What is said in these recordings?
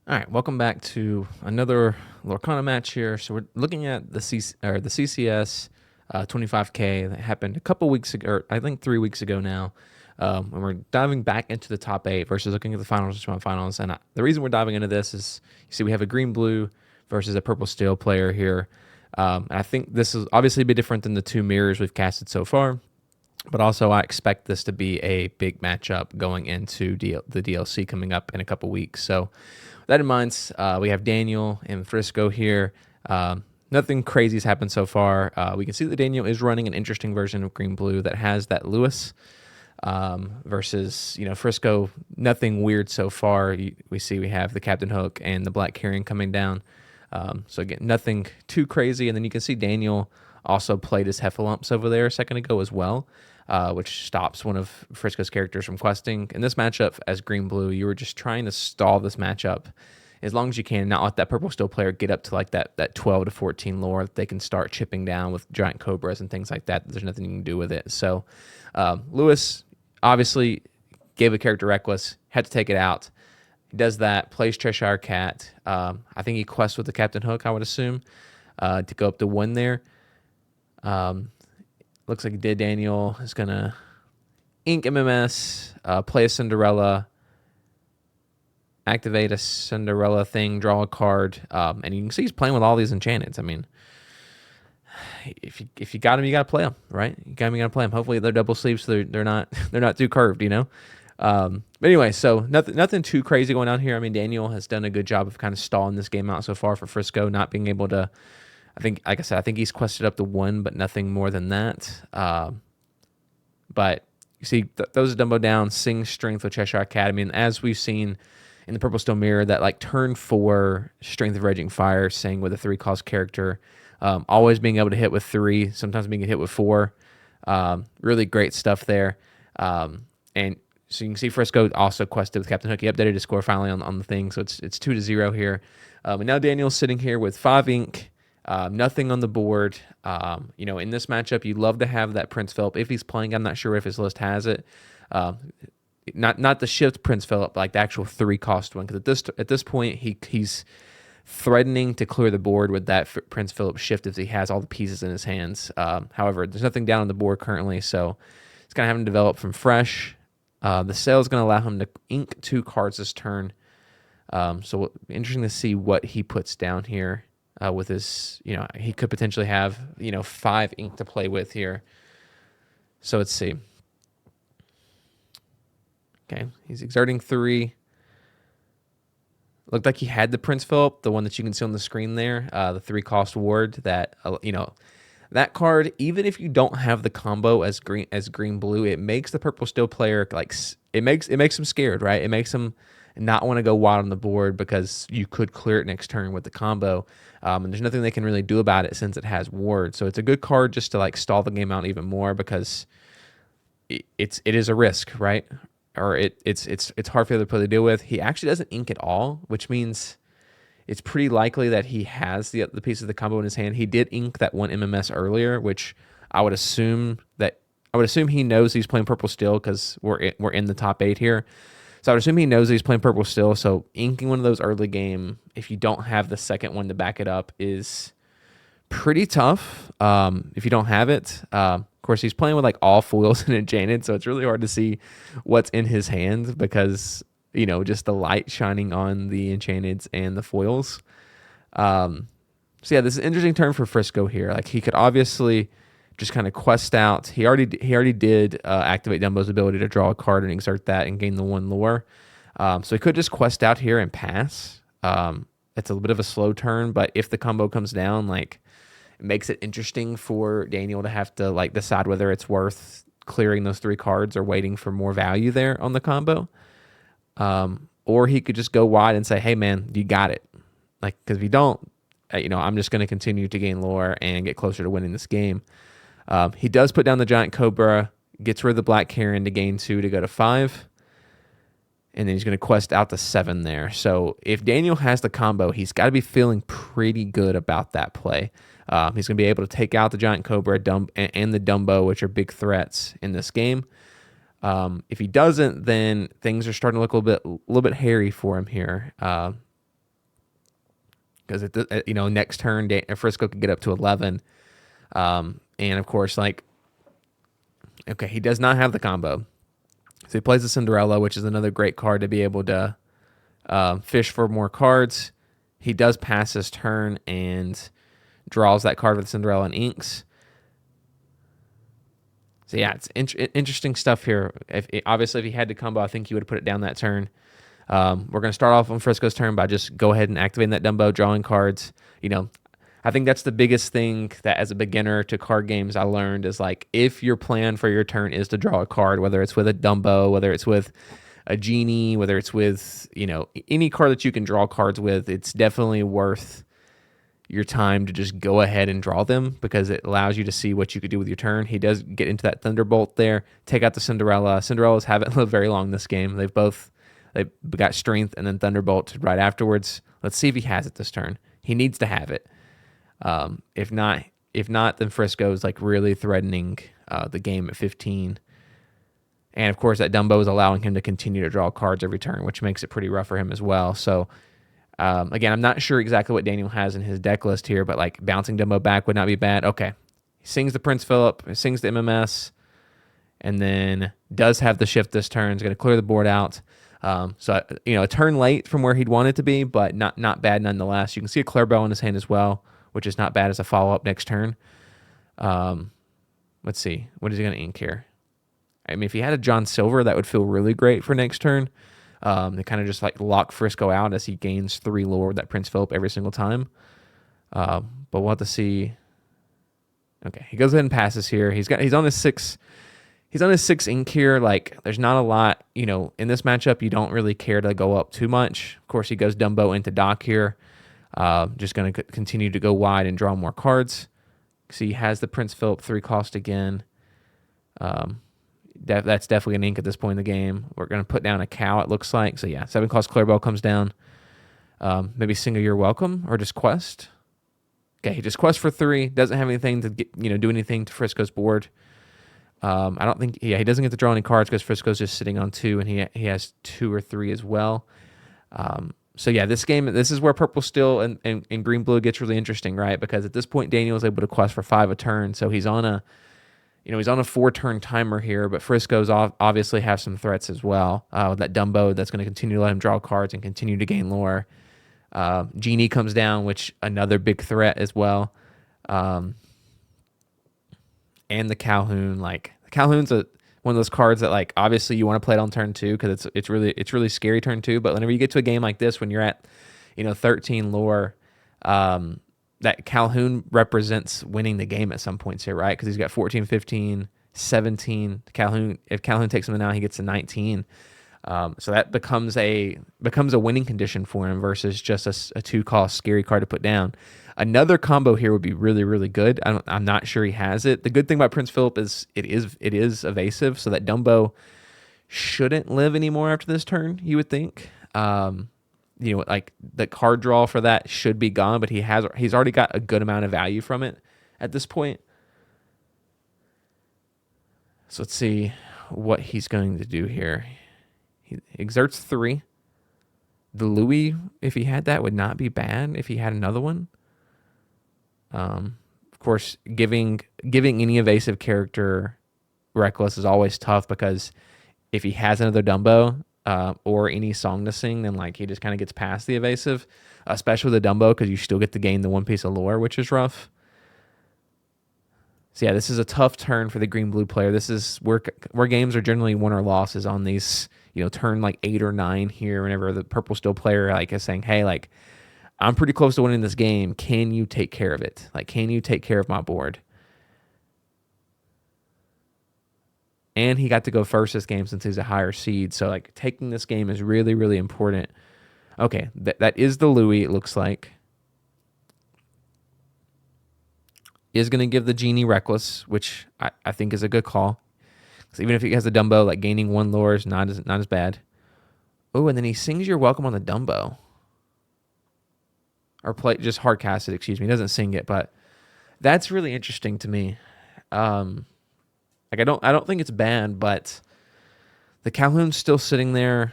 All right, welcome back to another Lorcana match here. So we're looking at the CCS 25K that happened a couple weeks ago, or I think 3 weeks ago now. And we're diving back into the top eight versus looking at the finals and semifinals. And the reason we're diving into this is you see we have a green blue versus a purple steel player here. And I think this is obviously a bit different than the two mirrors we've casted so far. But also, I expect this to be a big matchup going into the DLC coming up in a couple weeks. So, with that in mind, we have Daniel and Frisco here. Nothing crazy has happened so far. We can see that Daniel is running an interesting version of Green Blue that has that Lewis versus Frisco. Nothing weird so far. We see we have the Captain Hook and the Black Carrion coming down. So again, nothing too crazy. And then you can see Daniel also played his Heffalumps over there a second ago as well, which stops one of Frisco's characters from questing. In this matchup as green-blue, you were just trying to stall this matchup as long as you can, not let that purple steel player get up to like that 12 to 14 lore that they can start chipping down with giant cobras and things like that. There's nothing you can do with it. So Lewis obviously gave a character reckless, had to take it out. He does that, plays Cheshire Cat. I think he quests with the Captain Hook, I would assume, to go up to 1 there. Looks like Daniel is going to ink MMS, play a Cinderella, activate a Cinderella thing, draw a card, and you can see he's playing with all these enchantments. I mean, if you got him, you got to play them, right? You got to play them. Hopefully they're double sleeves, so they're not too curved, But anyway, so nothing too crazy going on here. I mean, Daniel has done a good job of kind of stalling this game out so far for Frisco, not being able to. I think, like I said, I think he's quested up to 1, but nothing more than that. But you see, those Dumbo down, Sing Strength with Cheshire Academy, and as we've seen in the Purple Stone Mirror, that like turn 4 Strength of Raging Fire, Sing with a 3-cost character, always being able to hit with 3, sometimes being hit with 4. Really great stuff there. And so you can see Frisco also quested with Captain Hook. He updated his score finally on the thing, so it's 2-0 here. And now Daniel's sitting here with 5 ink. Nothing on the board. In this matchup, you'd love to have that Prince Philip. If he's playing, I'm not sure if his list has it. Not the shift Prince Philip, like the actual 3-cost one. Because at this point, he's threatening to clear the board with that Prince Philip shift if he has all the pieces in his hands. However, there's nothing down on the board currently, so it's going to have him develop from fresh. The sale is going to allow him to ink 2 cards this turn. So it'll be interesting to see what he puts down here. With his, he could potentially have, 5 ink to play with here. So let's see. Okay, he's exerting 3. Looked like he had the Prince Philip, the one that you can see on the screen there, the 3-cost ward. That that card, even if you don't have the combo as green blue, it makes the purple steel player it makes him scared, right? It makes him not want to go wild on the board because you could clear it next turn with the combo. And there's nothing they can really do about it since it has ward. So it's a good card just to stall the game out even more because it is a risk, right? Or it's hard for the other player to deal with. He actually doesn't ink at all, which means it's pretty likely that he has the piece of the combo in his hand. He did ink that 1 MMS earlier, which I would assume he knows he's playing purple steel because we're in the top 8 here. So I would assume he knows he's playing purple still. So inking one of those early game, if you don't have the second one to back it up, is pretty tough. If you don't have it, of course he's playing with all foils and enchanted, so it's really hard to see what's in his hand because just the light shining on the enchanteds and the foils. So yeah, this is an interesting turn for Frisco here. He could obviously just kind of quest out. He already did activate Dumbo's ability to draw a card and exert that and gain the 1 lore. So he could just quest out here and pass. It's a little bit of a slow turn, but if the combo comes down, it makes it interesting for Daniel to have to decide whether it's worth clearing those 3 cards or waiting for more value there on the combo. Or he could just go wide and say, "Hey man, you got it." Because if you don't, I'm just going to continue to gain lore and get closer to winning this game. He does put down the giant cobra, gets rid of the Black Carrion to gain 2 to go to 5. And then he's going to quest out to 7 there. So if Daniel has the combo, he's got to be feeling pretty good about that play. He's going to be able to take out the giant cobra and the Dumbo, which are big threats in this game. If he doesn't, then things are starting to look a little bit hairy for him here. because next turn Frisco could get up to 11. And of course, like, okay, he does not have the combo, so he plays the Cinderella, which is another great card to be able to fish for more cards. He does pass his turn and draws that card with Cinderella and inks. So yeah, it's interesting stuff here. Obviously, if he had the combo, I think he would have put it down that turn. We're going to start off on Frisco's turn by just go ahead and activating that Dumbo, drawing cards. I think that's the biggest thing that as a beginner to card games I learned is, like, if your plan for your turn is to draw a card, whether it's with a Dumbo, whether it's with a genie, whether it's with, any card that you can draw cards with, it's definitely worth your time to just go ahead and draw them, because it allows you to see what you could do with your turn. He does get into that Thunderbolt there, take out the Cinderella. Cinderellas haven't lived very long this game. They've got Strength and then Thunderbolt right afterwards. Let's see if he has it this turn. He needs to have it. If not, then Frisco's like really threatening the game at 15. And of course, that Dumbo is allowing him to continue to draw cards every turn, which makes it pretty rough for him as well. So, again, I'm not sure exactly what Daniel has in his deck list here, but like bouncing Dumbo back would not be bad. Okay. He sings the Prince Philip, he sings the MMS, and then does have the shift this turn. Is going to clear the board out. So, a turn late from where he'd want it to be, but not bad nonetheless. You can see a Clairbell in his hand as well, which is not bad as a follow-up next turn. Let's see. What is he going to ink here? I mean, if he had a John Silver, that would feel really great for next turn. They kind of just like lock Frisco out as he gains 3 lore with that Prince Philip every single time. But we'll have to see. Okay, he goes ahead and passes here. He's on his 6. He's on his 6 ink here. Like, there's not a lot, in this matchup, you don't really care to go up too much. Of course, he goes Dumbo into Doc here. Just going to continue to go wide and draw more cards. See, he has the Prince Philip 3 cost again. That's definitely an ink at this point in the game. We're going to put down a cow, it looks like. So yeah, 7 cost Clairbell comes down. Maybe Single You're Welcome or just Quest. Okay, he just Quest for 3. Doesn't have anything to get, do anything to Frisco's board. I don't think, he doesn't get to draw any cards because Frisco's just sitting on 2, and he has 2 or 3 as well. So yeah, this is where Purple Steel and Green Blue gets really interesting, right? Because at this point, Daniel is able to Quest for 5 a turn, so he's on a 4-turn timer here, but Frisco's obviously have some threats as well. With that Dumbo, that's going to continue to let him draw cards and continue to gain lore. Genie comes down, which another big threat as well. And the Calhoun, like, the Calhoun's one of those cards that, like, obviously you want to play it on turn 2 because it's really scary turn 2. But whenever you get to a game like this, when you're at 13 lore, that Calhoun represents winning the game at some points here, right? Because he's got 14, 15, 17. If Calhoun takes him now, he gets to 19. So that becomes a winning condition for him versus just a 2-cost scary card to put down. Another combo here would be really, really good. I'm not sure he has it. The good thing about Prince Philip is it is evasive, so that Dumbo shouldn't live anymore after this turn, you would think. Like the card draw for that should be gone, but he's already got a good amount of value from it at this point. So let's see what he's going to do here. He exerts 3. The Louis, if he had that, would not be bad if he had another one. Of course, giving any evasive character Reckless is always tough, because if he has another Dumbo, or any song to sing, then like he just kind of gets past the evasive, especially with the Dumbo, because you still get to gain the 1 piece of lore, which is rough. So yeah, this is a tough turn for the green-blue player. This is where games are generally win or losses on these, turn like 8 or 9 here, whenever the purple steel player like is saying, hey, like, I'm pretty close to winning this game. Can you take care of it? Like, can you take care of my board? And he got to go first this game since he's a higher seed. So, like, taking this game is really, really important. Okay, that is the Louis, it looks like. Is going to give the Genie Reckless, which I think is a good call. So even if he has a Dumbo, like, gaining 1 lore is not as bad. Oh, and then he sings You're Welcome on the Dumbo. Or just hard cast it, excuse me. He doesn't sing it, but that's really interesting to me. Like, I don't think it's bad, but the Calhoun's still sitting there,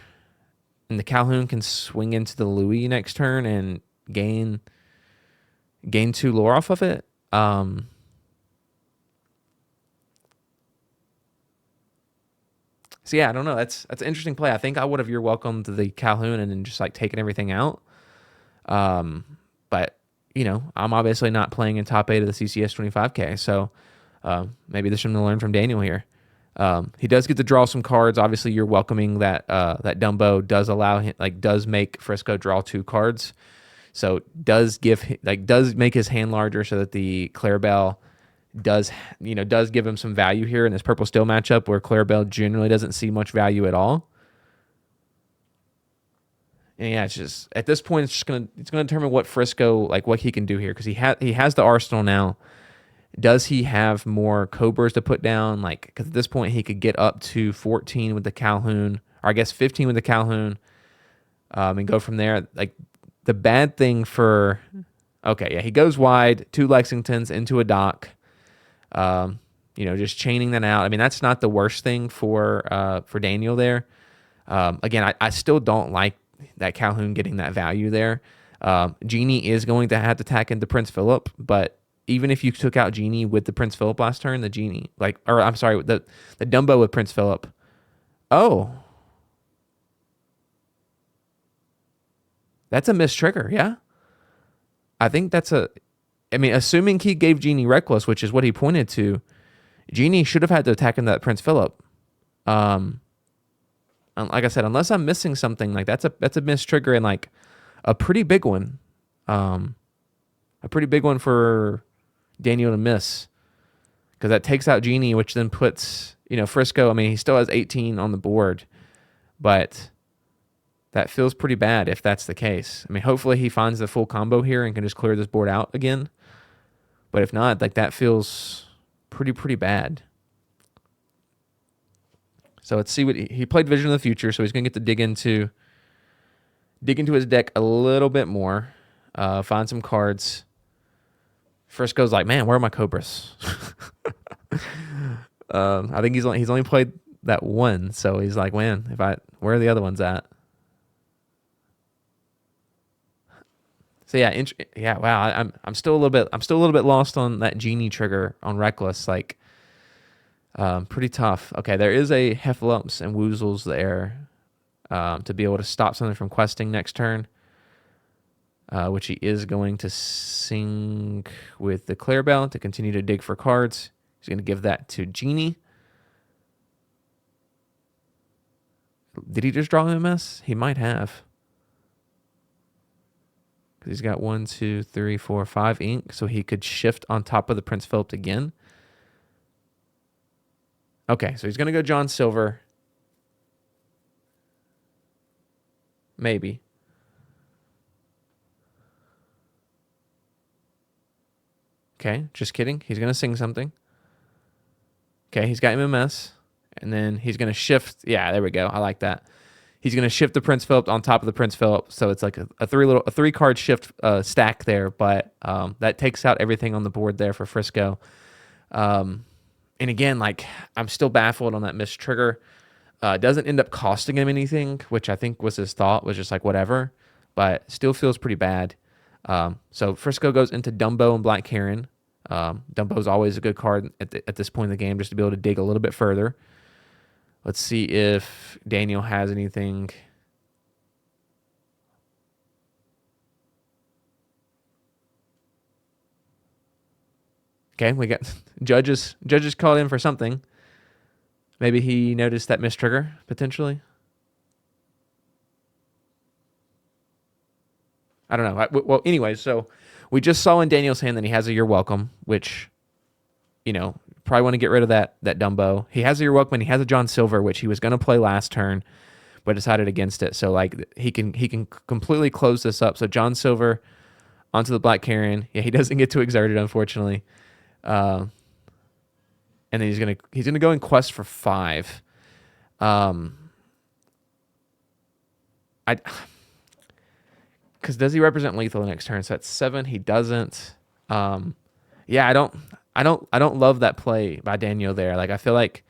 and the Calhoun can swing into the Louis next turn and gain gain 2 lore off of it. So yeah, I don't know. That's an interesting play. I think I would have You're Welcome to the Calhoun and then just like taken everything out. But I'm obviously not playing in top 8 of the CCS 25K, so maybe there's something to learn from Daniel here. He does get to draw some cards. Obviously, you're welcoming that Dumbo does allow him, does make Frisco draw 2 cards, so does make his hand larger so that the Clarabelle does give him some value here in this purple steel matchup where Clarabelle generally doesn't see much value at all. And yeah, it's just at this point it's gonna determine what Frisco what he can do here, because he has the arsenal now. Does he have more Cobras to put down? Because at this point he could get up to 14 with the Calhoun, or I guess 15 with the Calhoun, and go from there. The bad thing for, okay, yeah, he goes wide, 2 Lexingtons into a dock. Just chaining that out. I mean, that's not the worst thing for Daniel there. Again, I still don't like that Calhoun getting that value there. Genie is going to have to tack into Prince Philip, but even if you took out Genie with the Prince Philip last turn, the Dumbo with Prince Philip. Oh. That's a missed trigger, yeah? I think assuming he gave Genie Reckless, which is what he pointed to, Genie should have had to attack into that Prince Philip. Like I said, unless I'm missing something, that's a missed trigger, and a pretty big one. A pretty big one for Daniel to miss, because that takes out Genie, which then puts Frisco. I mean, he still has 18 on the board, but that feels pretty bad if that's the case. I mean, hopefully he finds the full combo here and can just clear this board out again. But if not, that feels pretty bad. So let's see what he played. Vision of the Future, so he's gonna get to dig into his deck a little bit more, find some cards. Frisco's like, man, where are my Cobras? I think he's only played that one, so he's like, man, where are the other ones at? So yeah, wow, I'm still a little bit lost on that Genie trigger on Reckless. Pretty tough. Okay, there is a Heffalumps and Woozles there to be able to stop something from questing next turn. Which he is going to sync with the Clarabelle to continue to dig for cards. He's going to give that to Genie. Did he just draw MS? He might have. Because he's got 1, 2, 3, 4, 5 ink, so he could shift on top of the Prince Philip again. Okay, so he's going to go John Silver. Maybe. Okay, just kidding. He's going to sing something. Okay, he's got MMS. And then he's going to shift. Yeah, there we go. I like that. He's going to shift the Prince Philip on top of the Prince Philip. So it's like a 3-card shift stack there. But that takes out everything on the board there for Frisco. And again, I'm still baffled on that missed trigger. Doesn't end up costing him anything, which I think was his thought, was just whatever. But still feels pretty bad. So Frisco goes into Dumbo and Black Heron. Dumbo's always a good card at this point in the game, just to be able to dig a little bit further. Let's see if Daniel has anything. Okay, we got judges called in for something. Maybe he noticed that missed trigger, potentially. I don't know. Well, anyways, so we just saw in Daniel's hand that he has a You're Welcome, which, probably want to get rid of that Dumbo. He has a You're Welcome, and he has a John Silver, which he was going to play last turn, but decided against it. So, he can completely close this up. So, John Silver onto the Black Heron. Yeah, he doesn't get to exert it, unfortunately. And then he's gonna go in quest for 5. Because does he represent lethal the next turn? So that's 7. He doesn't. Yeah, I don't love that play by Daniel there. I feel like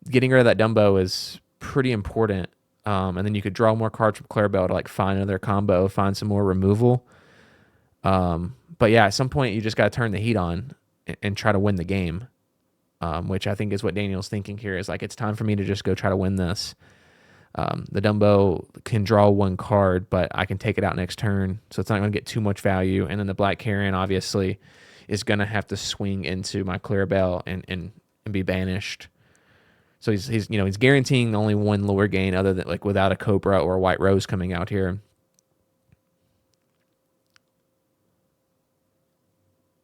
getting rid of that Dumbo is pretty important. And then you could draw more cards from Clarabelle to find another combo, find some more removal. But yeah, at some point you just got to turn the heat on and try to win the game, which I think is what Daniel's thinking here. Is like, it's time for me to just go try to win this. The Dumbo can draw one card, but I can take it out next turn, so it's not going to get too much value. And then the Black Carrion obviously is going to have to swing into my Clarabelle and be banished. So he's guaranteeing only one lure gain, other than like without a Cobra or a White Rose coming out here.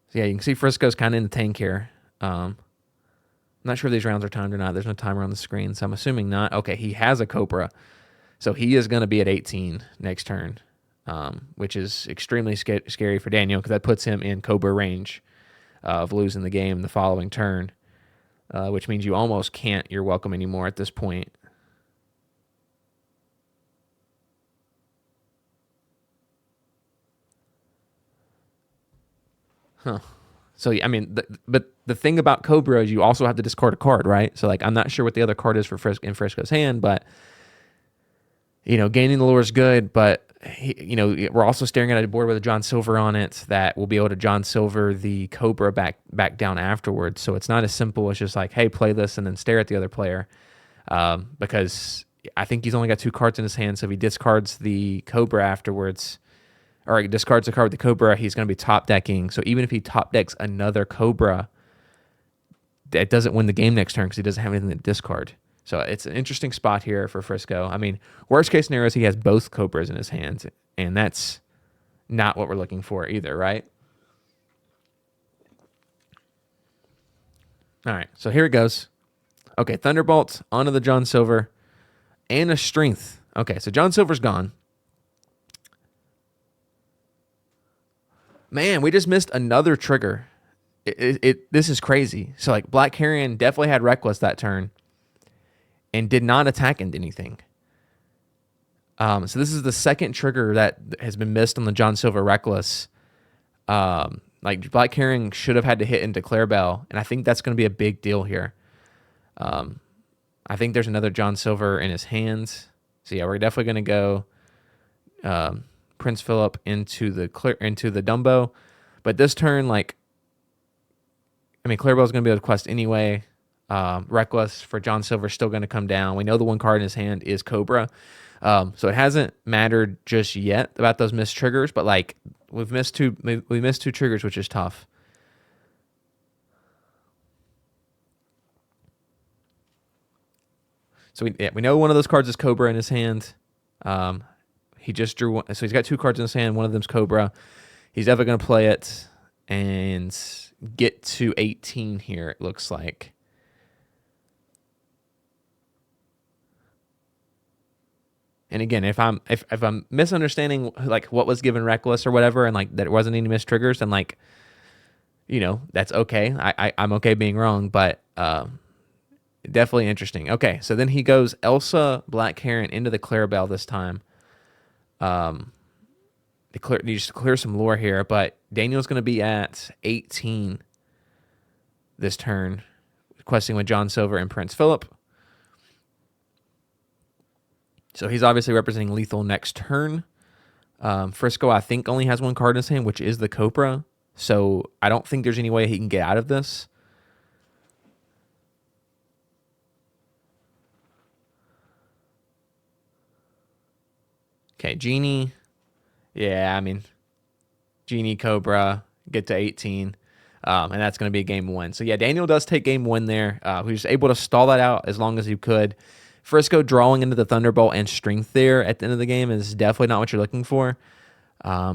So yeah, you can see Frisco's kind of in the tank here. I'm not sure if these rounds are timed or not. There's no timer on the screen, so I'm assuming not. Okay, he has a Cobra, so he is going to be at 18 next turn, which is extremely scary for Daniel, because that puts him in Cobra range of losing the game the following turn, which means you almost can't You're Welcome anymore at this point. Huh. So, I mean, but the thing about Cobra is you also have to discard a card, right? So, like, I'm not sure what the other card is for Frisco's hand, but, gaining the lure is good, but, we're also staring at a board with a John Silver on it that will be able to John Silver the Cobra back down afterwards. So, it's not as simple as just like, hey, play this and then stare at the other player, because I think he's only got 2 cards in his hand, so if he discards the Cobra afterwards, or he discards a card with the Cobra, he's going to be top decking. So even if he top decks another Cobra, that doesn't win the game next turn because he doesn't have anything to discard. So it's an interesting spot here for Frisco. I mean, worst case scenario is he has both Cobras in his hands, and that's not what we're looking for either, right? All right, so here it goes. Okay, Thunderbolt onto the John Silver and a Strength. Okay, so John Silver's gone. Man, we just missed another trigger. This is crazy. So, like, Black Carrion definitely had Reckless that turn and did not attack into anything. So this is the second trigger that has been missed on the John Silver Reckless. Like, Black Carrion should have had to hit into Clarabelle, and I think that's going to be a big deal here. I think there's another John Silver in his hands. So, yeah, we're definitely going to go Prince Philip into the Dumbo. But this turn, like, I mean, Clarabelle's going to be able to quest anyway. Reckless for John Silver still going to come down. We know the one card in his hand is Cobra. So it hasn't mattered just yet about those missed triggers, but like we missed two triggers, which is tough. So we know one of those cards is Cobra in his hand. He just drew one, so he's got 2 cards in his hand. One of them's Cobra. He's definitely going to play it and get to 18 here, it looks like. And again, if I'm misunderstanding like what was given Reckless or whatever, and like that it wasn't any missed triggers, then like, that's okay. I'm okay being wrong, but definitely interesting. Okay, so then he goes Elsa, Black Carrion into the Clarabelle this time. He just clear some lore here, but Daniel's going to be at 18 this turn, questing with John Silver and Prince Philip. So he's obviously representing lethal next turn. Frisco, I think, only has 1 card in his hand, which is the Cobra. So I don't think there's any way he can get out of this. Okay, Genie. Yeah, I mean, Genie, Cobra, get to 18. And that's going to be a game 1. So yeah, Daniel does take game 1 there. He was able to stall that out as long as he could. Frisco drawing into the Thunderbolt and Strength there at the end of the game is definitely not what you're looking for. I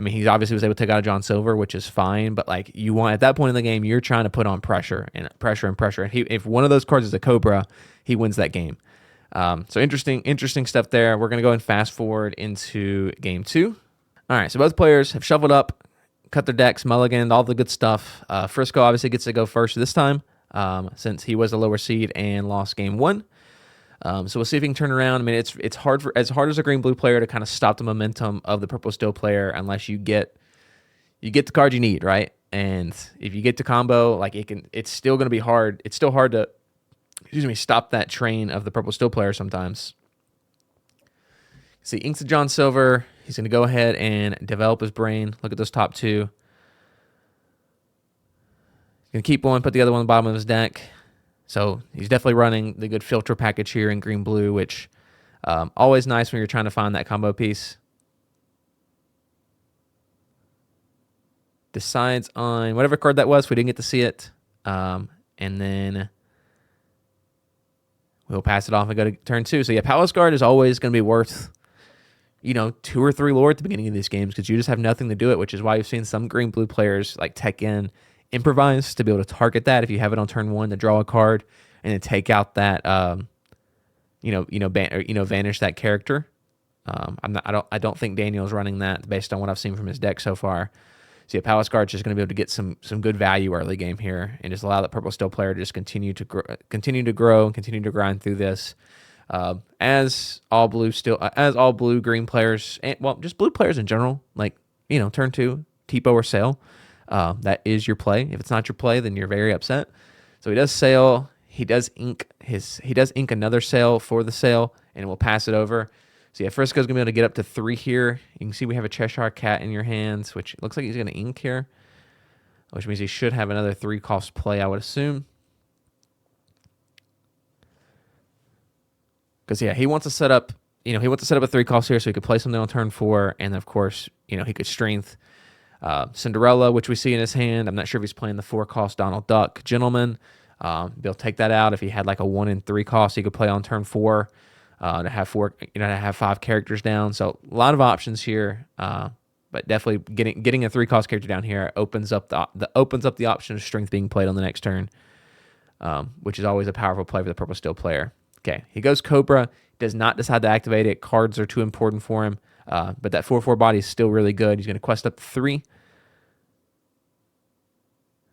mean, he obviously was able to take out John Silver, which is fine, but like you want at that point in the game, you're trying to put on pressure and pressure and pressure. If one of those cards is a Cobra, he wins that game. So interesting stuff there. We're gonna go and fast forward into game 2. All right, so both players have shoveled up, cut their decks, mulliganed, all the good stuff. Frisco obviously gets to go first this time, since he was the lower seed and lost game 1. So we'll see if he can turn around. I mean, it's hard as a green-blue player to kind of stop the momentum of the purple-steel player unless you get the card you need, right? And if you get to combo, like it's still going to be hard. It's still hard to, stop that train of the purple-steel player sometimes. See, inks of John Silver. He's going to go ahead and develop his brain. Look at those top 2. Gonna keep one, put the other one on the bottom of his deck. So he's definitely running the good filter package here in green-blue, which always nice when you're trying to find that combo piece. Decides on whatever card that was. We didn't get to see it. And then we'll pass it off and go to turn 2. So yeah, Palace Guard is always going to be worth, 2 or 3 lore at the beginning of these games because you just have nothing to do it, which is why you've seen some green-blue players like tech in improvise to be able to target that if you have it on turn 1 to draw a card and then take out that vanish that character. I don't think Daniel's running that based on what I've seen from his deck so far. So yeah, Palace Guard's just going to be able to get some good value early game here and just allow that purple steel player to just continue to grow and continue to grind through this. As all blue green players, and just blue players in general, turn 2 Tipo or Sail. That is your play. If it's not your play, then you're very upset. So he does Sail. He does ink another Sail for the Sail, and we'll pass it over. So yeah, Frisco's gonna be able to get up to 3 here. You can see we have a Cheshire Cat in your hands, which looks like he's gonna ink here, which means he should have another 3 cost play, I would assume. Because yeah, he wants to set up a 3 cost here so he could play something on turn 4, and of course, he could strength Cinderella, which we see in his hand. I'm not sure if he's playing the 4 cost Donald Duck Gentleman. They'll take that out. If he had like a 1 and 3 cost, he could play on turn 4 to have 5 characters down. So a lot of options here, but definitely getting a 3 cost character down here opens up the option of strength being played on the next turn, which is always a powerful play for the purple steel player. Okay, he goes Cobra. Does not decide to activate it. Cards are too important for him. But that 4/4 body is still really good. He's going to quest up to 3.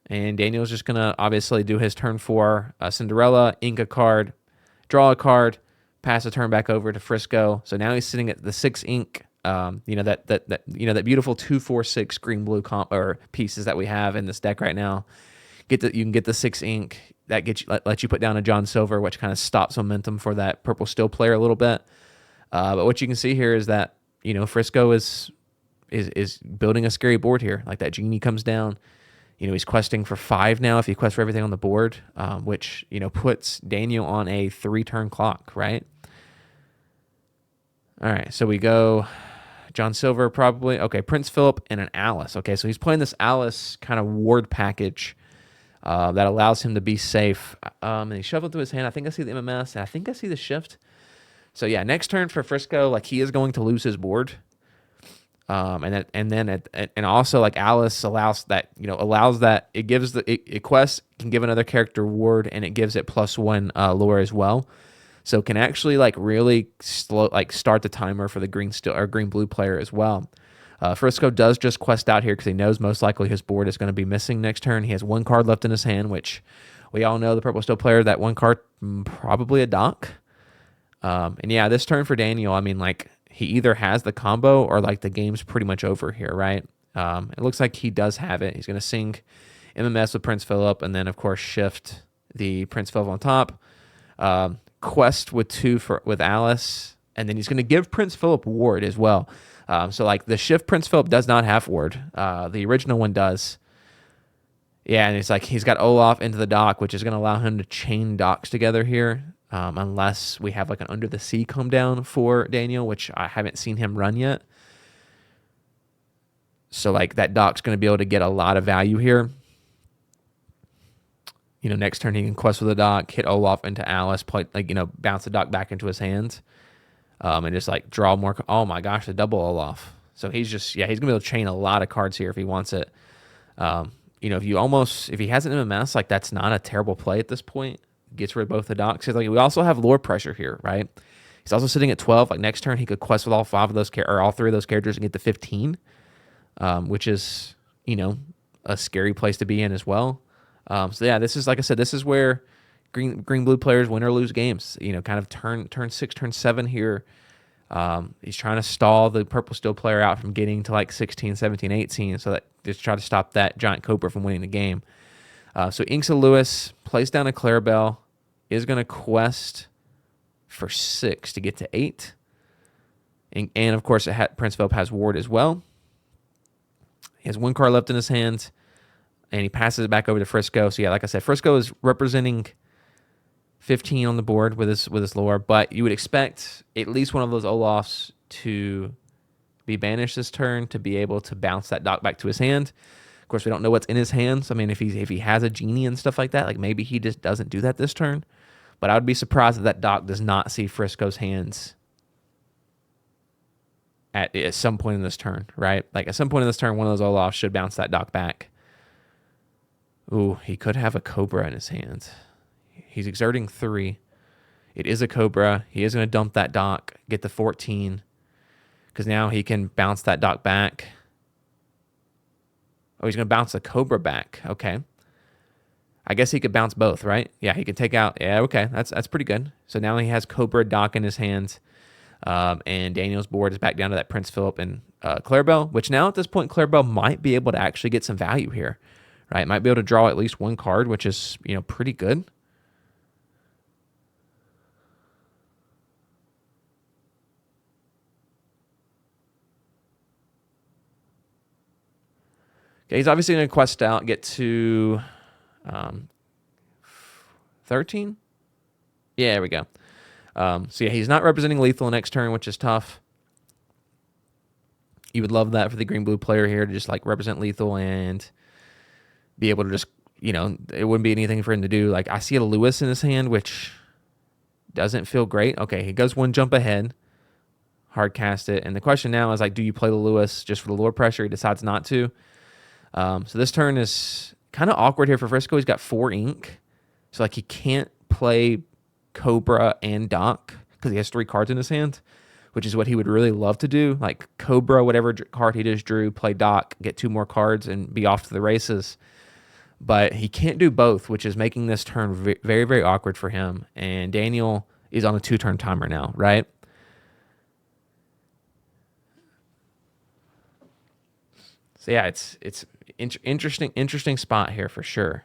And Daniel's just going to obviously do his turn 4 Cinderella, ink a card, draw a card, pass a turn back over to Frisco. So now he's sitting at the 6 ink. That beautiful 2/4/6 green blue pieces that we have in this deck right now. You can get the 6 ink that lets you put down a John Silver, which kind of stops momentum for that purple steel player a little bit. But what you can see here is that Frisco is building a scary board here. Like that genie comes down. He's questing for 5 now if he quests for everything on the board, which, puts Daniel on a 3-turn clock, right? All right, so we go John Silver probably. Okay, Prince Philip and an Alice. Okay, so he's playing this Alice kind of ward package that allows him to be safe. And he shuffled through his hand. I think I see the MMS, and I think I see the shift. So yeah, next turn for Frisco, he is going to lose his board. And also Alice allows that it gives it quests can give another character ward, and it gives it +1 lore as well, so can actually really slow start the timer for the green blue player as well. Frisco does just quest out here because he knows most likely his board is going to be missing next turn. He has 1 card left in his hand, which we all know the purple steel player, that 1 card probably a dock. And yeah, this turn for Daniel, he either has the combo or the game's pretty much over here, right? It looks like he does have it. He's going to sync MMS with Prince Philip, and then of course shift the Prince Philip on top. Quest with 2 with Alice, and then he's going to give Prince Philip ward as well. So the shift Prince Philip does not have ward. The original one does. Yeah, and it's he's got Olaf into the dock, which is going to allow him to chain docks together here. Unless we have an Under the Sea come down for Daniel, which I haven't seen him run yet. So that dock's going to be able to get a lot of value here. Next turn he can quest with the dock, hit Olaf into Alice, play bounce the dock back into his hands, and just draw more. Oh my gosh, the double Olaf. So he's going to be able to chain a lot of cards here if he wants it. If he has an MMS, that's not a terrible play at this point. Gets rid of both the docks. We also have lore pressure here, right? He's also sitting at 12. Next turn, he could quest with all 5 of those or all 3 of those characters and get to 15, which is a scary place to be in as well. So yeah, this is I said, this is where green blue players win or lose games. Kind of turn 6, turn 7 here. He's trying to stall the purple steel player out from getting to 16, 17, 18, so that just try to stop that giant Cobra from winning the game. So inks a Lewis, plays down a Clarabelle, is going to quest for 6 to get to 8. And of course, Prince Philip has ward as well. He has 1 card left in his hand. and he passes it back over to Frisco. So yeah, like I said, Frisco is representing 15 on the board with his lore, but you would expect at least one of those Olafs to be banished this turn to be able to bounce that dock back to his hand. Of course, we don't know what's in his hands. I mean, if he has a genie and stuff like that, like maybe he just doesn't do that this turn. But I would be surprised if that dock does not see Frisco's hands at some point in this turn, right? Like at some point in this turn, one of those Olafs should bounce that dock back. Ooh, he could have a Cobra in his hands. He's exerting 3. It is a Cobra. He is going to dump that dock, get the 14, because now he can bounce that dock back. Oh, he's going to bounce the Cobra back. Okay. I guess he could bounce both, right? Yeah, he could take out. Yeah, okay. That's pretty good. So now he has Cobra dock in his hands. And Daniel's board is back down to that Prince Philip and Clarabelle, which now at this point, Clarabelle might be able to actually get some value here, right? Might be able to draw at least one card, which is, pretty good. Okay, he's obviously going to quest out, get to 13. Yeah, there we go. So yeah, he's not representing lethal next turn, which is tough. You would love that for the green-blue player here to just like represent lethal and be able to just, it wouldn't be anything for him to do. Like I see a Lewis in his hand, which doesn't feel great. Okay, he goes one jump ahead, hard cast it. And the question now is like, do you play the Lewis just for the lore pressure? He decides not to. So this turn is kind of awkward here for Frisco. He's got 4 ink. So like he can't play Cobra and Doc because he has 3 cards in his hand, which is what he would really love to do. Like Cobra, whatever card he just drew, play Doc, get 2 more cards and be off to the races. But he can't do both, which is making this turn very, very awkward for him. And Daniel is on a 2-turn timer now, right? So yeah, it's interesting spot here for sure.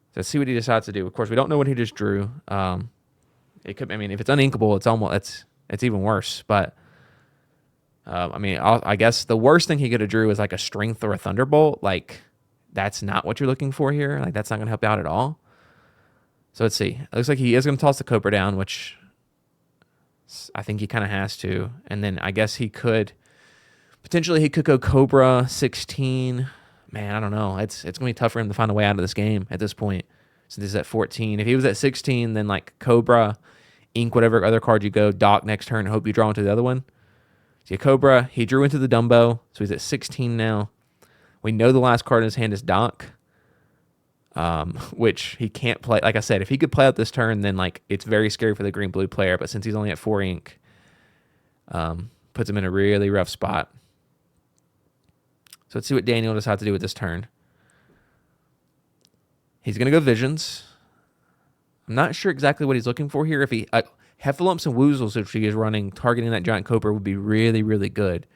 So let's see what he decides to do. Of course, we don't know what he just drew. It could. I mean, if it's uninkable, it's even worse. But I guess the worst thing he could have drew is like a strength or a thunderbolt. Like that's not what you're looking for here. Like that's not going to help out at all. So let's see. It looks like he is going to toss the Cobra down, which I think he kind of has to. And then I guess he could go Cobra 16. Man, I don't know. It's going to be tough for him to find a way out of this game at this point. Since he's at 14. If he was at 16, then like Cobra, ink whatever other card you go, Doc next turn, hope you draw into the other one. So Cobra, he drew into the Dumbo, so he's at 16 now. We know the last card in his hand is Doc, which he can't play. Like I said, if he could play out this turn, then like it's very scary for the green-blue player. But since he's only at 4 ink, puts him in a really rough spot. So let's see what Daniel decides to do with this turn. He's going to go Visions. I'm not sure exactly what he's looking for here. If he Heffalumps and Woozles, if he is running, targeting that giant Cobra would be really, really good.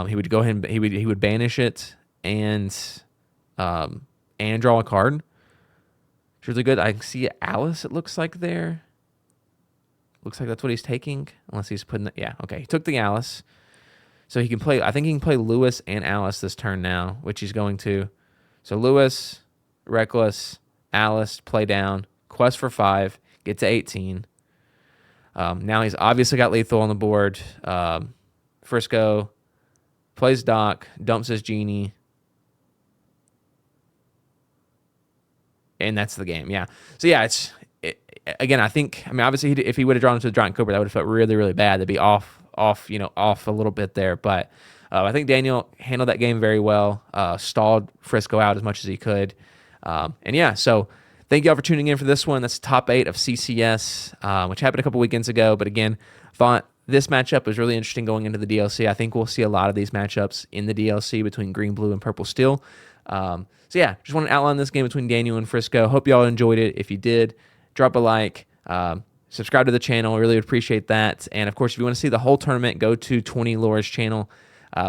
He would go ahead and he would banish it and draw a card. It's really good. I can see Alice, it looks like there. Looks like that's what he's taking. Unless he's putting yeah, okay. He took the Alice. So he can play, I think he can play Lewis and Alice this turn now, which he's going to. So Lewis, Reckless, Alice, play down, quest for 5, get to 18. Now he's obviously got lethal on the board. Frisco plays Doc, dumps his genie. And that's the game, yeah. So yeah, again, obviously if he would have drawn into the giant Cobra, that would have felt really, really bad. They'd be off a little bit there. But I think Daniel handled that game very well, stalled Frisco out as much as he could. And yeah, so thank you all for tuning in for this one. That's top 8 of CCS, which happened a couple weekends ago. But again, thought this matchup was really interesting going into the DLC. I think we'll see a lot of these matchups in the DLC between green, blue, and purple steel. So yeah, just want to outline this game between Daniel and Frisco. Hope you all enjoyed it. If you did, drop a like. Subscribe to the channel. Really appreciate that. And of course, if you want to see the whole tournament, go to 20 Lore's channel.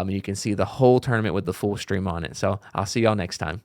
You can see the whole tournament with the full stream on it. So I'll see y'all next time.